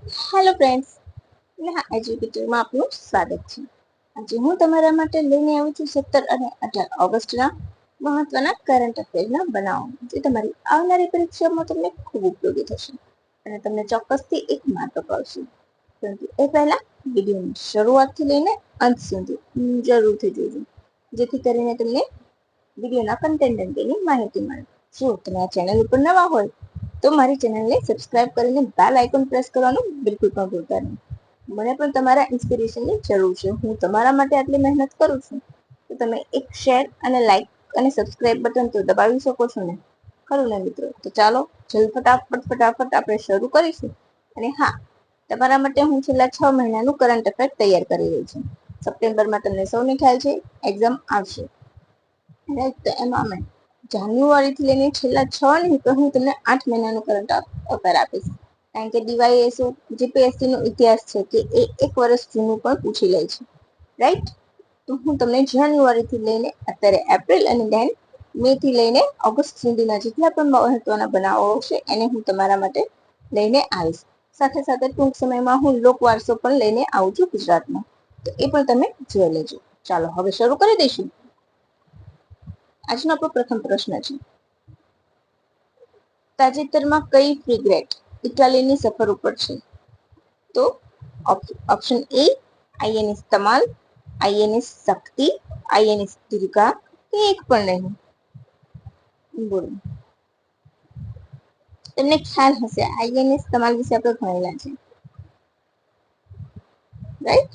Hello friends, Neha એજ્યુકેટરમાં આપનું સ્વાગત છે. આજે હું તમારા માટે લઈને આવી છું 17 અને 18 ઓગસ્ટના મહત્વના કરંટ અફેરના બનાવો, જે તમારી આવનારી પરીક્ષામાં તમને ખૂબ ઉપયોગી થશે અને તમને ચોક્કસથી એક માર્ક અપાવશે. પરંતુ એ પહેલા વિડીયોની શરૂઆતથી લઈને અંત સુધી જરૂરથી જોજો, જેથી કરીને તમને વિડીયોના કન્ટેન્ટ અંગેની માહિતી મળે. જો તમે આ ચેનલ ઉપર નવા હોય તો મારી ચેનલને સબસ્ક્રાઇબ કરીને બેલ આઇકોન પ્રેસ કરવાનું બિલકુલ પણ ભૂલતા નહીં. મને પણ તમારા ઇન્સ્પિરેશનની જરૂર છે. હું તમારા માટે આટલી મહેનત કરું છું તો તમે એક શેર અને લાઈક અને સબસ્ક્રાઇબ બટન તો દબાવી શકો છો ને, ખરું ને મિત્રો? તો ચાલો ફટાફટ આપણે શરૂ કરીશું. અને હા, તમારા માટે હું છેલ્લા 6 મહિનાનું કરંટ અફેર તૈયાર કરી રહી છું. સપ્ટેમ્બરમાં તમને સૌને ખ્યાલ છે એક્ઝામ આવશે, રાઈટ? તો એમાં અમે જાન્યુઆરીથી લઈને છેલ્લા 6 નહીં તો હું તમને 8 મહિનાનું કરંટ અફેર આપીશ. કારણ કે ડીવાયએસઓ જીપીએસસી નો ઇતિહાસ છે કે એ એક વર્ષ જૂનું પણ પૂછી લે છે, રાઈટ? તો હું તમને જાન્યુઆરીથી લઈને અત્યારે એપ્રિલ અને દેન મે થી લઈને ઓગસ્ટ સુધીના જેટલા પણ મહત્વના બનાવો છે એને હું તમારા માટે લઈને આવીશ. સાથે સાથે ટૂંક સમયમાં હું લોકવારસો પણ લઈને આવું છું ગુજરાતમાં, તો એ પણ તમે જોઈ લેજો. ચાલો હવે શરૂ કરી દઈશું. આજનો આપણો પ્રથમ પ્રશ્ન છે, તાજેતરમાં કઈ ફ્રીગેટ ઇટાલીની સફર ઉપર છે? તો option A INS Tamal, INS Shakti, INS Durga કે એક પણ નહીં? બોલો. તમને ખ્યાલ હશે આઈએનએસ તમાલ વિશે આપણે ભણેલા છે, રાઈટ?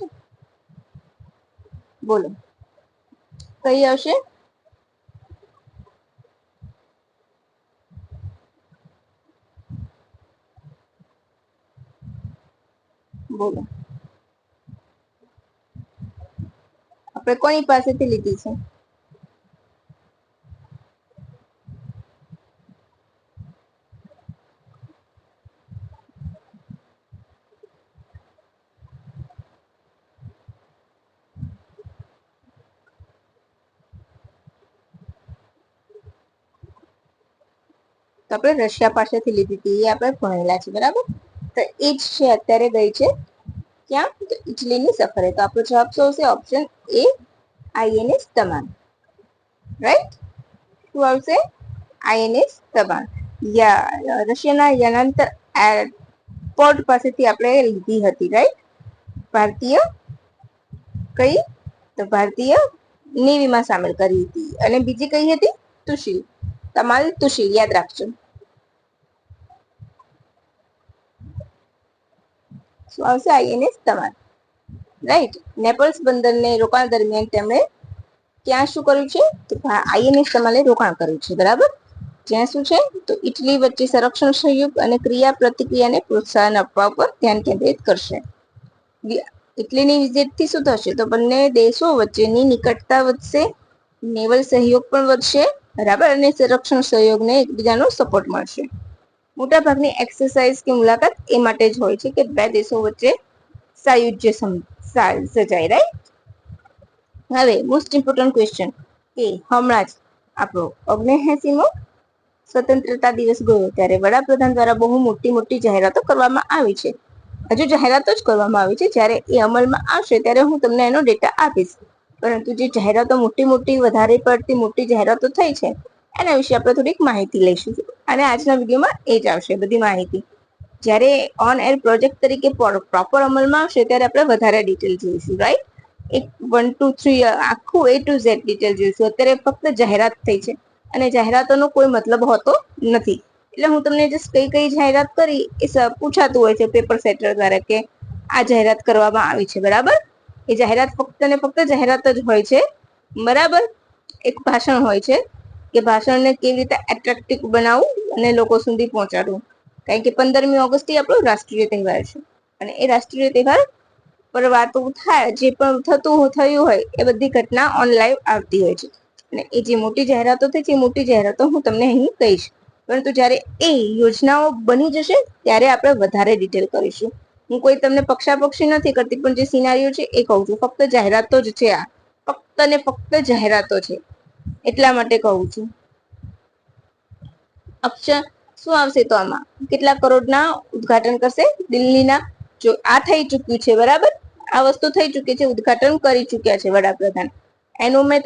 બોલો કઈ આવશે? બોલો. આપણે કોની પાસેથી લીધી છે? તો આપણે રશિયા પાસેથી લીધી હતી, એ આપણે ભણેલા છે, બરાબર? તો એ જ છે અત્યારે ગઈ છે ક્યાં? તો ઇટલીની સફરે. તો આપણો જવાબ શું આવશે? Option A INS Tamal, right? શું આવશે? આઈએનએસ તમાલ. રશિયાના યનંત એરપોર્ટ પાસેથી આપણે લીધી હતી, રાઈટ? ભારતીય કઈ? તો ભારતીય નેવીમાં સામેલ કરી હતી. અને બીજી કઈ હતી? સુશીલ તમાલ, સુશીલ યાદ રાખજો. શું આવશે? INS Tamal, right? નેપલ્સ બંદરને રોકાણ દરમિયાન તેમણે ક્યાં શું કર્યું છે? તો આઈએનએસ તમાલે રોકાણ કર્યું છે, બરાબર? જ્યાં શું છે? તો ઇટલી વચ્ચે સંરક્ષણ સહયોગ અને ક્રિયા પ્રતિક્રિયાને પ્રોત્સાહન આપવા પર ધ્યાન કેન્દ્રિત કરશે. ઇટલીની વિઝિટથી શું થશે? તો બંને દેશો વચ્ચેની નિકટતા વધશે, નેવલ સહયોગ પણ વધશે, બરાબર? અને સંરક્ષણ સહયોગને એકબીજાનો સપોર્ટ મળશે. મોટા ભાગની એક્સરસાઇઝ કે મુલાકાત એ માટે જ હોય છે કે બે દેશો વચ્ચે સાયુજ્ય સજાય, રાઈટ? હવે મોસ્ટ ઇમ્પોર્ટન્ટ ક્વેશ્ચન કે હમણાં જ આપણો 79મો સ્વતંત્રતા દિવસ ગયો ત્યારે વડાપ્રધાન દ્વારા બહુ મોટી જાહેરાતો કરવામાં આવી છે. હજુ જાહેરાતો જ કરવામાં આવી છે. જ્યારે એ અમલમાં આવશે ત્યારે હું તમને એનો ડેટા આપીશ. પરંતુ જે જાહેરાતો વધારે પડતી મોટી જાહેરાતો થઈ છે એના વિશે આપણે થોડીક માહિતી લઈશું, અને આજના વિડીયોમાં એ જ આવશે બધી માહિતી. જ્યારે ઓન એર પ્રોજેક્ટ તરીકે પ્રોપર અમલમાં આવશે ત્યારે આપણે વધારે ડિટેલ જોઈશું, રાઈટ? 1 2 3 આખું A to Z ડિટેલ જોઈશું. અત્યારે ફક્ત જાહેરાત થઈ છે અને જાહેરાતોનો કોઈ મતલબ હોતો નથી. એટલે હું તમને જસ્ટ કઈ જાહેરાત કરી એ પૂછાતું હોય છે પેપર સેટર દ્વારા કે આ જાહેરાત કરવામાં આવી છે, બરાબર? એ જાહેરાત ફક્ત ને ફક્ત જાહેરાત જ હોય છે, બરાબર? એક ભાષણ હોય છે કે ભાષણને કેવી રીતે એટ્રેક્ટિવ બનાવવું અને લોકો સુધી પહોંચાડવું. કારણ કે 15મી ઓગસ્ટ આપણો રાષ્ટ્રીય તહેવાર છે અને એ રાષ્ટ્રીય તહેવાર પર વાતો થાય, જે પણ થયું હોય એ બધી ઘટના ઓન લાઈવ આવતી હોય છે. અને એ જે મોટી જાહેરાતો થઈ છે એ મોટી જાહેરાતો હું તમને અહીં કહીશ, પરંતુ જ્યારે એ યોજનાઓ બની જશે ત્યારે આપણે વધારે ડિટેલ કરીશું. હું કોઈ તમને પક્ષાપક્ષી નથી કરતી, પણ જે સિનારીઓ છે એ કહું છું. ફક્ત જાહેરાતો જ છે, આ ફક્ત ને ફક્ત જાહેરાતો છે, એટલા માટે કહું છું. અક્ષર શું આવશે? તો આમાં કેટલા કરોડના ઉદ્ઘાટન કરશે દિલ્હીના જો આ થઈ ચૂક્યું છે, બરાબર, આ વસ્તુ થઈ ચૂકી છે, ઉદઘાટન કરી ચૂક્યા છે વડાપ્રધાન. એનું મેં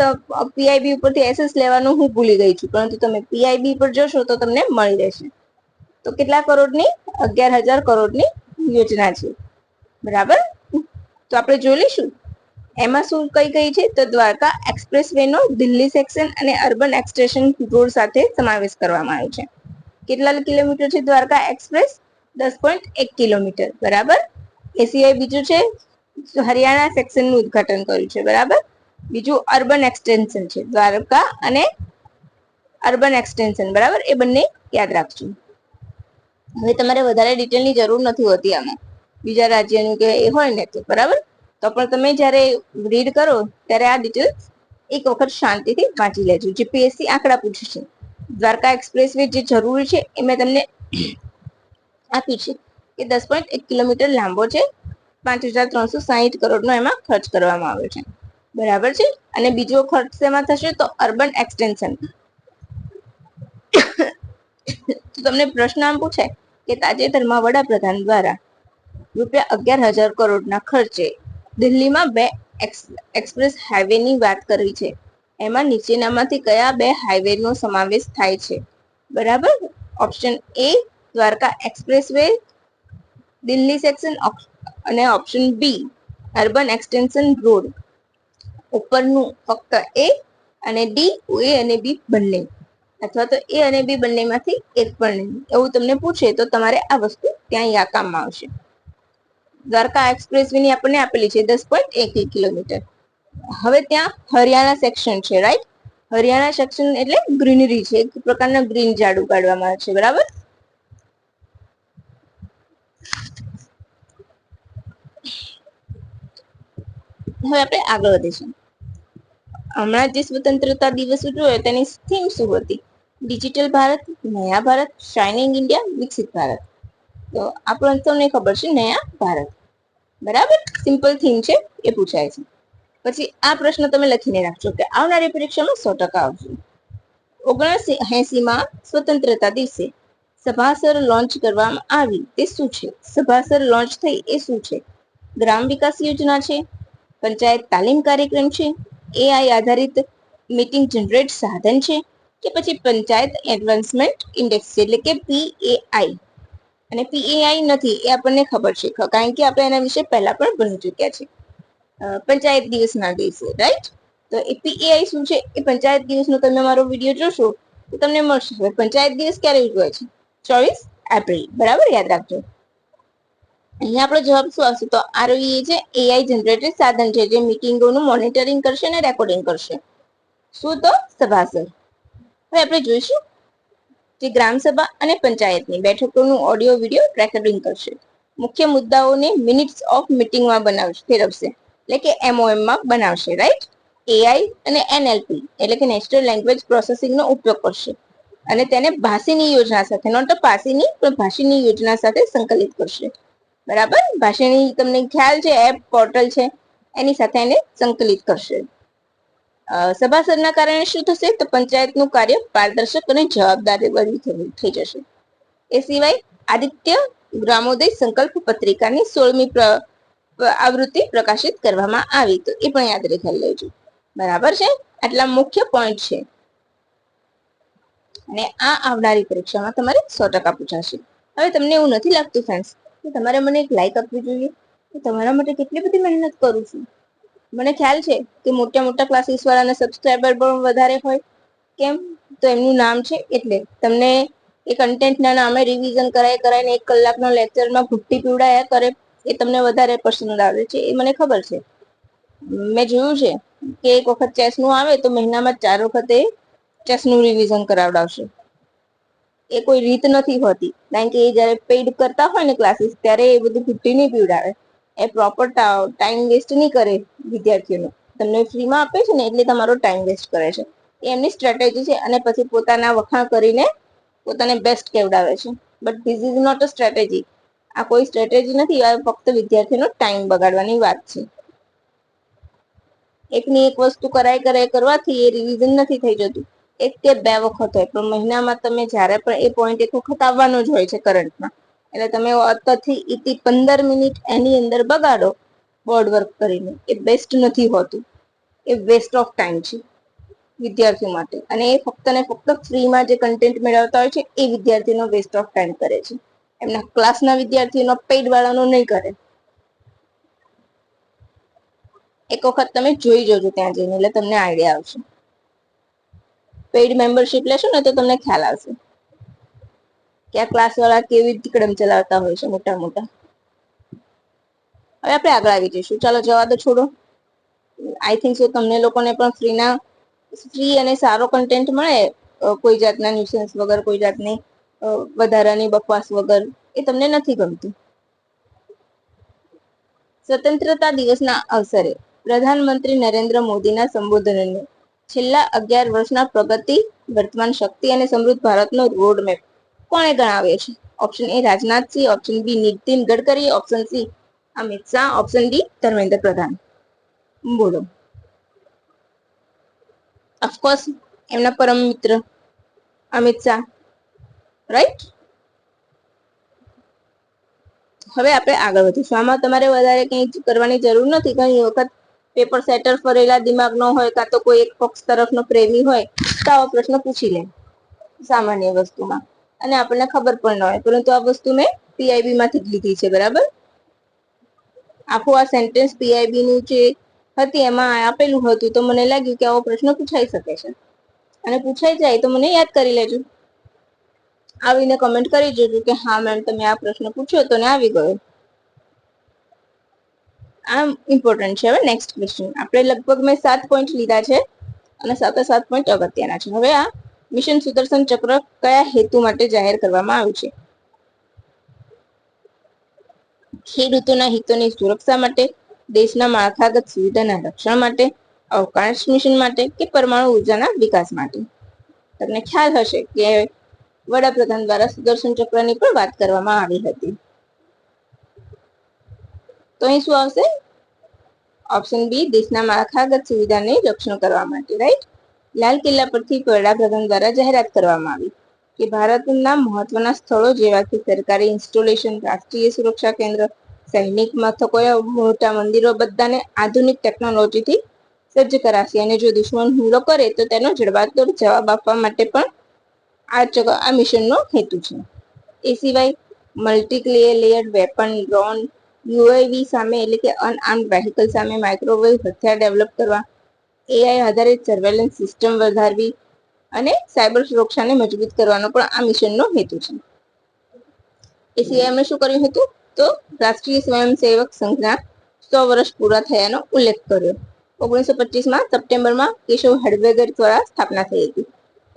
પીઆઈબી ઉપરથી એસએસ લેવાનું હું ભૂલી ગઈ છું, પરંતુ તમે પીઆઈબી પર જશો તો તમને મળી રહેશે. તો કેટલા કરોડની? 11,000 કરોડની યોજના છે, બરાબર. તો આપણે જોઈ લઈશું એમાં શું કઈ કઈ છે. તો દ્વારકા એક્સપ્રેસ વે નો દિલ્હી સેક્શન અને અર્બન એક્સટેન્શન રોડ સાથે સમાવેશ કરવામાં આવ્યો છે. કેટલા કિલોમીટર છે દ્વારકા એક્સપ્રેસ? 10.1 કિલોમીટર, બરાબર. એ સિવાય બીજું છે હરિયાણા સેક્શન નું ઉદઘાટન કર્યું છે, બરાબર. બીજું અર્બન એક્સટેન્શન છે, દ્વારકા અને અર્બન એક્સટેન્શન, બરાબર. એ બંને યાદ રાખજો. હવે તમારે વધારે ડિટેલની જરૂર નથી હોતી આમાં, બીજા રાજ્યનું કે એ હોય ને તો, બરાબર. તો પણ તમે જ્યારે રીડ કરો ત્યારે આ ડિટેલ એક વખત શાંતિથી વાંચી લેજો. જીપીએસસી આંકડા પૂછે છે. દ્વારકા એક્સપ્રેસ વે જે જરૂરી છે એ મેં તમને આપ્યું છે કે 10.1 કિલોમીટર લાંબો છે, 5,360 કરોડનો એમાં ખર્ચ કરવામાં આવ્યો છે, બરાબર છે. અને બીજો ખર્ચ શેમાં થશે? તો અર્બન એક્સટેન્શન. તો તમને પ્રશ્ન આમ પૂછાય કે તાજેતરમાં વડાપ્રધાન દ્વારા રૂપિયા 11,000 કરોડના ખર્ચે દિલ્હીમાં 2 એક્સપ્રેસ હાઈવેની વાત કરી છે. એમાં નીચેનામાંથી કયા 2 હાઈવેનો સમાવેશ થાય છે? બરાબર. Option A Dwarka expressway Delhi section અને option B urban extension road. ઉપરનું ફક્ત એ અને ડી, એ અને બી બંને, અથવા તો એ અને બી બંનેમાંથી એક પણ નહીં, એવું તમને પૂછે તો તમારે આ વસ્તુ ત્યાં કામમાં આવશે. દ્વારકા એક્સપ્રેસ વે ની આપણને આપેલી છે 10.1 કિલોમીટર. હવે ત્યાં હરિયાણા સેક્શન છે, રાઈટ. હરિયાણા સેક્શન એટલે ગ્રીનરી છે, એક પ્રકારના ગ્રીન ઝાડ ઉગાડવામાં આવે છે, બરાબર. હવે આપણે આગળ વધીશું. હમણાં જે સ્વતંત્રતા દિવસ ઉજવ્યો તેની થીમ શું હતી? ડિજિટલ ભારત, નયા ભારત, શાઇનિંગ ઇન્ડિયા, વિકસિત ભારત. તો આપણને તમને ખબર છે નયા ભારત, બરાબર. સિમ્પલ થીમ છે, એ પૂછાય છે. પછી આ પ્રશ્ન તમે લખીને રાખજો કે આવનારી પરીક્ષામાં 100% આવશે. 79માં સ્વતંત્રતા દિવસે સભાસર લોન્ચ કરવામાં આવી, તે શું છે? સભાસર લોન્ચ થઈ એ શું છે? ગ્રામ વિકાસ યોજના છે, પંચાયત તાલીમ કાર્યક્રમ છે, એઆઈ આધારિત મીટિંગ જનરેટ સાધન છે, કે પછી પંચાયત એડવાન્સમેન્ટ ઇન્ડેક્સ છે, એટલે કે પીએઆઈ. અને પીએઆઈ નથી એ આપણને ખબર છે, કારણ કે આપણે એના વિશે પહેલા પણ ભણી ચૂક્યા છે પંચાયત દિવસના દિવસે, રાઈટ. તો એ પીએઆઈ શું છે એ પંચાયત દિવસનો તમે મારો વિડીયો જોશો તો તમને મળશે. હવે પંચાયત દિવસ ક્યારે ઉજવાય છે? 24 એપ્રિલ, બરાબર. યાદ રાખજો. અહીંયા આપણો જવાબ શું આવશે? તો આરઓઈ છે એઆઈ જનરેટેડ સાધન છે જે મીટિંગોનું મોનિટરિંગ કરશે અને રેકોર્ડિંગ કરશે. શું? તો સભાસર. હવે આપણે જોઈશું જે ગ્રામ સભા અને પંચાયતની બેઠકોનું ઓડિયો વિડીયો રેકોર્ડિંગ કરશે. મુખ્ય મુદ્દાઓને મિનિટ્સ ઓફ મીટિંગમાં ફેરવશે, એટલે કે એમઓએમ માં બનાવશે, રાઈટ. એઆઈ અને એનએલપી એટલે કે નેચરલ લેંગ્વેજ પ્રોસેસિંગ નો ઉપયોગ કરશે અને તેને ભાષીની યોજના સાથે, નોટ પાસીની પણ ભાષીની યોજના સાથે સંકલિત કરશે, બરાબર. ભાષાની તમને ખ્યાલ છે, એપ પોર્ટલ છે, એની સાથે એને સંકલિત કરશે. સભાસદના કારણે શું થશે? તો પંચાયતનું કાર્ય પારદર્શક અને જવાબદારી થઈ જશે. એ સિવાય આદિત્ય ગ્રામોદય સંકલ્પ પત્રિકાની 16મી આવૃત્તિ પ્રકાશિત કરવામાં આવી, તો એ પણ યાદ રાખી લેજો, બરાબર છે. આટલા મુખ્ય પોઈન્ટ છે અને આ આવનારી પરીક્ષામાં તમારે 100% પૂછાશે. હવે તમને એવું નથી લાગતું ફ્રેન્ડ્સ કે તમારે મને એક લાઈક આપવી જોઈએ? તો તમારા માટે કેટલી બધી મહેનત કરું છું. મને ખ્યાલ છે કે મોટા મોટા ક્લાસીસ વાળાના સબસ્ક્રાઈબર પણ વધારે હોય. કેમ? તો એમનું નામ છે એટલે તમને એ કન્ટેન્ટના નામે રિવિઝન કરાઈને 1 કલાકના લેક્ચરમાં ભૂટ્ટી પીવડાયા કરે, એ તમને વધારે પસંદ આવે છે, એ મને ખબર છે. મેં જોયું છે કે એક વખત ચેસનું આવે તો મહિનામાં 4 વખત એ ચેસનું રિવિઝન કરાવડાવશે. એ કોઈ રીત નથી હોતી, કારણ કે એ જયારે પેઇડ કરતા હોય ને ક્લાસીસ ત્યારે એ બધું ભૂટ્ટી નહીં પીવડાવે. એ પ્રોપર ટાઈમ વેસ્ટ નહીં કરે વિદ્યાર્થીઓનો. તમને ફ્રીમાં આપે છે ને એટલે તમારો ટાઈમ વેસ્ટ કરે છે, એ એમની સ્ટ્રેટેજી છે. અને પછી પોતાના વખાણ કરીને પોતાને બેસ્ટ કેવડાવે છે. But this is not a strategy. આ કોઈ સ્ટ્રેટેજી નથી, આ ફક્ત વિદ્યાર્થીનો ટાઈમ બગાડવાની વાત છે. એકની એક વસ્તુ કરવાથી એ રિવિઝન નથી થઈ જતું. 1 કે 2 વખત હોય, પણ મહિનામાં તમે જ્યારે પણ એ પોઈન્ટ એક વખત આવવાનો જ હોય છે કરંટમાં, એટલે તમે અત્યારથી ઇતિ 15 મિનિટ એની અંદર બગાડો બોર્ડ વર્ક કરીને, એ બેસ્ટ નથી હોતું, એ વેસ્ટ ઓફ ટાઈમ છે વિદ્યાર્થીઓ માટે. અને એ ફક્ત ને ફક્ત ફ્રીમાં જે કન્ટેન્ટ મેળવતા હોય છે એ વિદ્યાર્થીનો વેસ્ટ ઓફ ટાઈમ કરે છે, એમના ક્લાસના વિદ્યાર્થીઓનો પેઇડ વાળાનો નહીં કરે. એક વખત તમે જોઈ જોજો ત્યાં જઈને, એટલે તમને આઈડિયા આવશે. પેઇડ મેમ્બરશિપ લેશો ને તો તમને ખ્યાલ આવશે કે આ ક્લાસ વાળા કેવી તિકડમ ચલાવતા હોય છે મોટા મોટા. હવે આપણે આગળ આવી જઈશું. ચાલો જવા દો, છોડો. આઈ થિંક સો તમને લોકોને પણ ફ્રી અને સારો કન્ટેન્ટ મળે, કોઈ જાતના ન્યુસન્સ વગર, કોઈ જાતની વધારાની બકવાસ વગર, એ તમને નથી ગમતું. સ્વતંત્રતા દિવસના અવસરે પ્રધાનમંત્રી નરેન્દ્ર મોદીના સંબોધનને છેલ્લા 11 વર્ષના પ્રગતિ, વર્તમાન શક્તિ અને સમૃદ્ધ ભારતનો રોડ મેપ કોણે ગણાવ્યો છે? Option A Rajnath Singh, option B Nitin Gadkari, option C Amit Shah, option D Dharmendra Pradhan. બોલો. ઓફકોર્સ એમના પરમ મિત્ર અમિત શાહ, રાઈટ? હવે આપણે આગળ વધીશું. આમાં તમારે વધારે કંઈ કરવાની જરૂર નથી. ઘણી વખત પેપર સેટર ફરેલા દિમાગ નો હોય, કાં તો કોઈ એક પક્ષ તરફનો પ્રેમી હોય તો આવો પ્રશ્ન પૂછી લે સામાન્ય વસ્તુમાં, અને આપણને ખબર પણ ન હોય. પરંતુ આ વસ્તુ મેં પીઆઈબી માંથી જ લીધી છે, બરાબર? આખું આ સેન્ટેન્સ પીઆઈબી નું જે હતી એમાં આપેલું હતું, તો મને લાગ્યું કે આવો પ્રશ્ન પૂછાઈ શકે છે. અને પૂછાઈ જાય તો મને યાદ કરી લેજો, આવીને કમેન્ટ કરી જોજો કે હા મેમ તમે આ પ્રશ્ન પૂછ્યો તો ને આવી ગયો. આ ઇમ્પોર્ટન્ટ છે. હવે નેક્સ્ટ ક્વેશ્ચન. આપણે લગભગ મેં 7 પોઈન્ટ લીધા છે અને 7 પોઈન્ટ અગત્યના છે. હવે આ મિશન સુદર્શન ચક્ર કયા હેતુ માટે જાહેર કરવામાં આવ્યું છે? ખેડૂતોના હિતોની સુરક્ષા માટે, દેશના માળખાગત સુવિધાના રક્ષણ માટે, અવકાશ મિશન માટે કે પરમાણુ ઉર્જાના વિકાસ માટે? તમને ખ્યાલ હશે કે વડાપ્રધાન દ્વારા સુદર્શન ચક્રની પણ વાત કરવામાં આવી હતી. તો અહીં શું આવશે? ઓપ્શન બી દેશના માળખાગત સુવિધાને રક્ષણ કરવા માટે, રાઈટ? લાલ કિલ્લા પરથી વડાપ્રધાન દ્વારા જાહેરાત કરવામાં આવી કે ભારતના મહત્વના સ્થળો જેવા કે સરકારી ઇન્સ્ટોલેશન, રાષ્ટ્રીય સુરક્ષા કેન્દ્ર, સૈનિક મથકો, મોટા મંદિરો બધાને આધુનિક ટેકનોલોજીથી સજ્જ કરાશે, અને જો દુશ્મન હુમલો કરે તો તેનો જડબાતોડ જવાબ આપવા માટે પણ આ મિશનનો હેતુ છે. એ સિવાય multi layer weapon, drone, UAV સામે એટલે કે અનઆર્મ્ડ વેહિકલ સામે માઇક્રોવેવ હથિયાર ડેવલપ કરવા, એઆઈ આધારિત સર્વેલન્સ સિસ્ટમ વધારવી અને સાયબર સુરક્ષાને મજબૂત કરવાનો પણ આ મિશનનો હેતુ છે. એ સિવાય એમણે શું કર્યું હતું? તો રાષ્ટ્રીય સ્વયંસેવક સંઘના 100 વર્ષ પૂરા થયાનો ઉલ્લેખ કર્યો. 1925માં સપ્ટેમ્બરમાં કેશવ હડબેગર દ્વારા સ્થાપના થઈ હતી.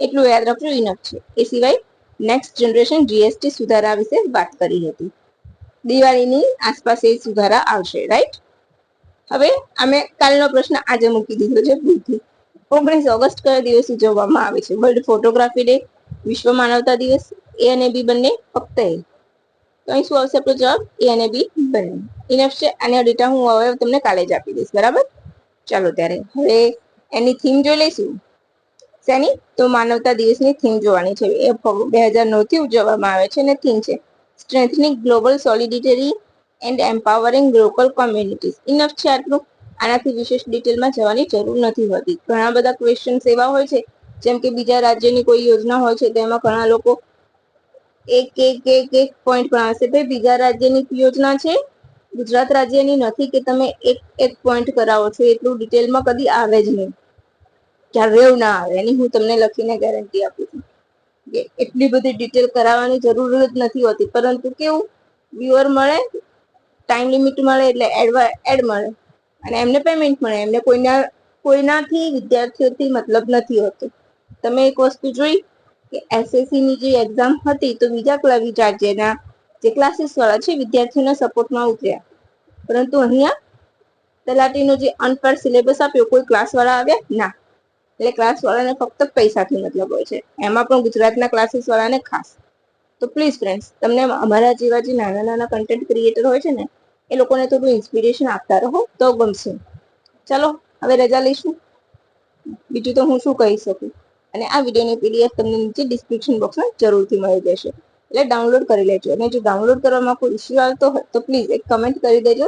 એટલું યાદ રાખજો, ઇનફ છે. એ સિવાય નેક્સ્ટ જનરેશન જીએસટી સુધારા વિશે વાત કરી હતી. દિવાળીની આસપાસ એ સુધારા આવશે, રાઈટ? હવે અમે કાલનો પ્રશ્ન આજે મૂકી દીધો છે ભૂલથી. 19 ઓગસ્ટ કયો દિવસ ઉજવવામાં આવે છે? વર્લ્ડ ફોટોગ્રાફી ડે, વિશ્વ માનવતા દિવસ, એ અને બી બંને, ફક્ત એ? તો અહીં શું આવશે આપણો જવાબ? એ અને બી બંને. ઇનફ છે. આની ડેટા હું હવે તમને કાલે જ આપી દઈશ, બરાબર? ચાલો ત્યારે હવે એની થીમ જોઈ લઈશું. શેની? તો માનવતા દિવસની થીમ જોવાની છે. એ 2009 થી ઉજવવામાં આવે છે અને થીમ છે strengthening global solidarity and empowering local communities. Enough છે આટલું. આનાથી વિશેષ ડિટેલમાં જવાની જરૂર નથી હોતી. ઘણા બધા ક્વેશ્ચન એવા હોય છે, જેમ કે બીજા રાજ્યની કોઈ યોજના હોય છે, તેમાં ઘણા લોકો એક પોઈન્ટ પણ આવશે. ભાઈ બીજા રાજ્યની યોજના છે, ગુજરાત રાજ્યની નથી, કે તમે એક પોઈન્ટ કરાવો છો. એટલું ડિટેલમાં કદી આવે જ નહીં, ક્યારે એવું ના આવે. એની હું તમને લખીને ગેરંટી આપું છું કે એટલી બધી ડિટેલ કરાવવાની જરૂર જ નથી હોતી. પરંતુ કેવું, વ્યુઅર મળે, ટાઈમ લિમિટ મળે, એટલે એડ મળે અને એમને પેમેન્ટ મળે. એમને કોઈનાથી, વિદ્યાર્થીઓથી મતલબ નથી હોતો. તમે એક વસ્તુ જોઈ કે એસએસસી ની જે એક્ઝામ હતી, તો બીજા રાજ્યના જે ક્લાસીસ વાળા છે વિદ્યાર્થીઓના સપોર્ટમાં ઉતર્યા, પરંતુ અહીંયા તલાટીનો જે અનપેડ સિલેબસ આપ્યો, કોઈ ક્લાસ વાળા આવ્યા ના. એટલે ક્લાસ વાળાને ફક્ત પૈસાથી મતલબ હોય છે, એમાં પણ ગુજરાતના ક્લાસીસ વાળાને ખાસ. તો પ્લીઝ ફ્રેન્ડ્સ, તમને અમારા જેવા જે નાના નાના કન્ટેન્ટ ક્રિએટર હોય છે ને, એ લોકોને થોડું ઇન્સ્પિરેશન આપતા રહો તો ગમશે. ચાલો હવે રજા લઈશું. બીજું તો હું શું કહી શકું. અને આ વિડીયોની પીડીએફ તમને નીચે ડિસ્ક્રિપ્શન બોક્સમાં જરૂરથી મળી જશે. એટલે ડાઉનલોડ કરી લેજો. અને જો ડાઉનલોડ કરવામાં કોઈ ઇસ્યુ આવતો હોય તો પ્લીઝ એક કમેન્ટ કરી દેજો,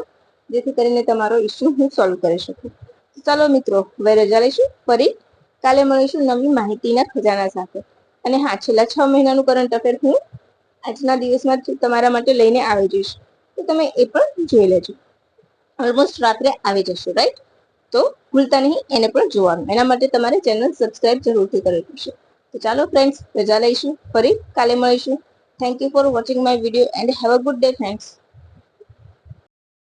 જેથી કરીને તમારો ઇસ્યુ હું સોલ્વ કરી શકું. ચાલો મિત્રો, હવે રજા લઈશું. ફરી કાલે મળીશું નવી માહિતીના ખજાના સાથે. અને હા, છેલ્લા 6 મહિનાનું કરંટ અફેર હું આજના દિવસમાં તમારા માટે લઈને આવી જઈશ, તો તમે એ પણ જોઈ લેજો. ઓલમોસ્ટ રાત્રે આવી જશે, રાઈટ? તો ભૂલતા નહીં એને પણ જોવાનું. એના માટે તમારે ચેનલ સબસ્ક્રાઇબ જરૂરથી કરવી પડશે. તો ચાલો ફ્રેન્ડ્સ, રજા લઈશું. ફરી કાલે મળીશું. Thank you for watching my video and have a good day friends.